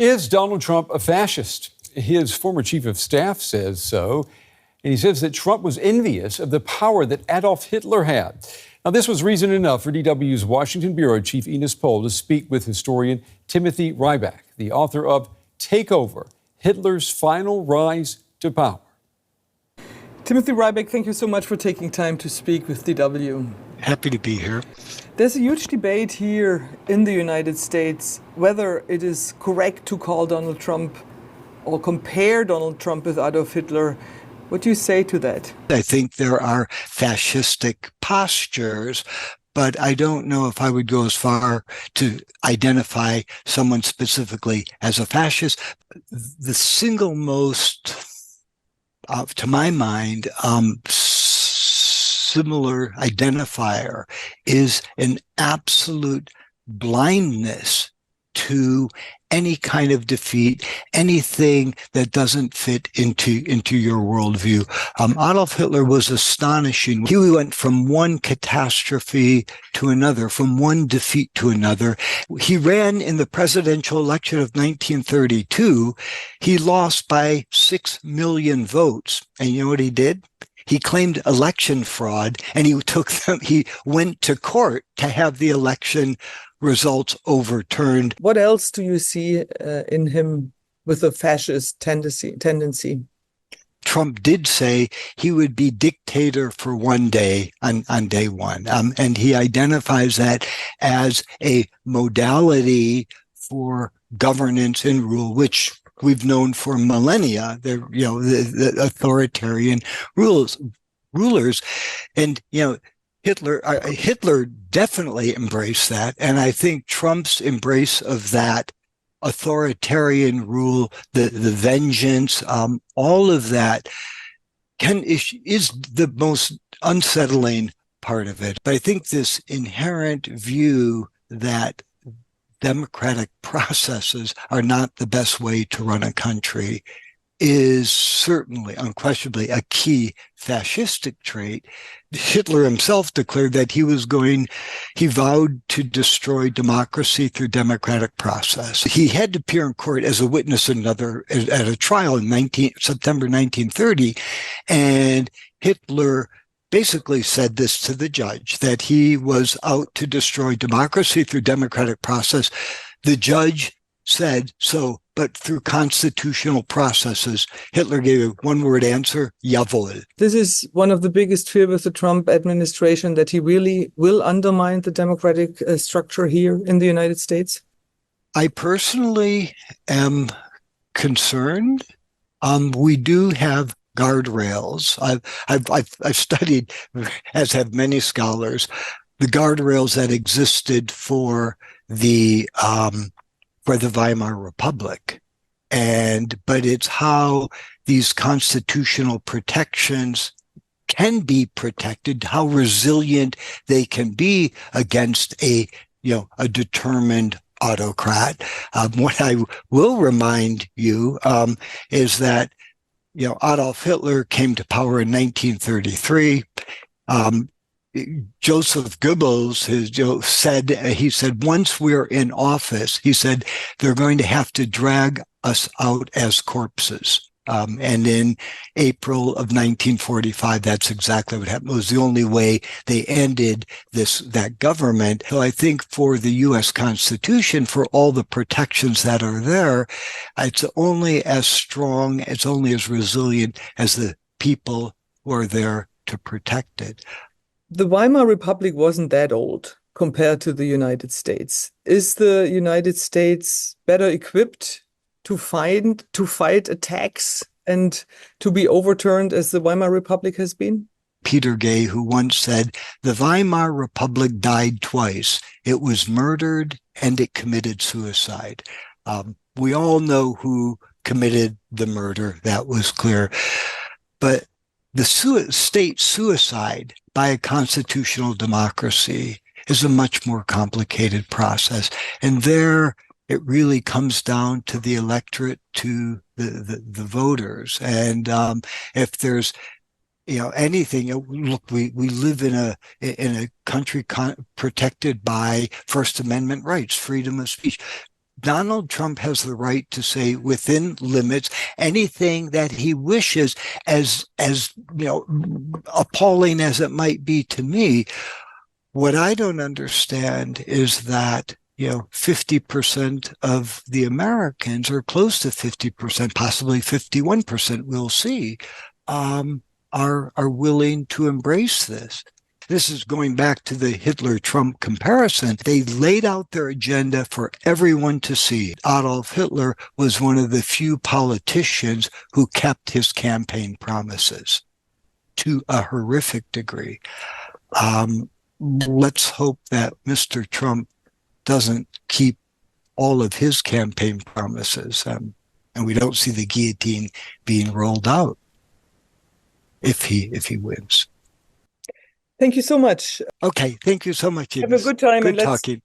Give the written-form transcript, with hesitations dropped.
Is Donald Trump a fascist? His former chief of staff says so, and he says that Trump was envious of the power that Adolf Hitler had. Now, this was reason enough for DW's Washington bureau chief Ines Pohl to speak with historian Timothy Ryback, the author of Takeover, Hitler's Final Rise to Power. Timothy Ryback, thank you so much for taking time to speak with DW. Happy to be here. There's a huge debate here in the United States whether it is correct to call Donald Trump or compare Donald Trump with Adolf Hitler. What do you say to that? I think there are fascistic postures, but I don't know if I would go as far to identify someone specifically as a fascist. The single most, to my mind, similar identifier is an absolute blindness to any kind of defeat, anything that doesn't fit into your worldview. Adolf Hitler was astonishing. He went from one catastrophe to another, from one defeat to another. He ran in the presidential election of 1932. He lost by 6 million votes. And you know what he did? He claimed election fraud, and he went to court to have the election results overturned. What else do you see in him with a fascist tendency? Trump did say he would be dictator for one day on day one. And he identifies that as a modality for governance and rule, which we've known for millennia. The authoritarian rulers. And, Hitler definitely embraced that. And I think Trump's embrace of that authoritarian rule, the vengeance, all of that is the most unsettling part of it. But I think this inherent view that democratic processes are not the best way to run a country is certainly, unquestionably, a key fascistic trait. Hitler himself declared that he vowed to destroy democracy through democratic process. He had to appear in court as a witness at a trial in September 1930, and Hitler basically said this to the judge, that he was out to destroy democracy through democratic process. The judge said so, but through constitutional processes. Hitler gave a one-word answer, jawohl. This is one of the biggest fears with the Trump administration, that he really will undermine the democratic structure here in the United States. I personally am concerned. We do have guardrails. I've studied, as have many scholars, the guardrails that existed for the Weimar Republic. But it's how these constitutional protections can be protected, how resilient they can be against a determined autocrat. What I will remind you is that Adolf Hitler came to power in 1933. Joseph Goebbels said, once we're in office, he said, they're going to have to drag us out as corpses. And in April of 1945, that's exactly what happened. It was the only way they ended that government. So I think for the U.S. Constitution, for all the protections that are there, it's only as strong, it's only as resilient as the people who are there to protect it. The Weimar Republic wasn't that old compared to the United States. Is the United States better equipped to fight attacks and to be overturned as the Weimar Republic has been? Peter Gay, who once said, the Weimar Republic died twice. It was murdered and it committed suicide. We all know who committed the murder. That was clear. But the state suicide by a constitutional democracy is a much more complicated process. And there it really comes down to the electorate, to the voters. And if there's anything, look, we live in a country protected by First Amendment rights, freedom of speech. Donald Trump has the right to say within limits anything that he wishes, as appalling as it might be to me. What I don't understand is that 50% of the Americans, or close to 50%, possibly 51%, we'll see, are willing to embrace this. This is going back to the Hitler-Trump comparison. They laid out their agenda for everyone to see. Adolf Hitler was one of the few politicians who kept his campaign promises to a horrific degree. Let's hope that Mr. Trump doesn't keep all of his campaign promises, and we don't see the guillotine being rolled out if he wins. Thank you so much. Okay, thank you so much, Ines. Have a good time. Good And let's talking.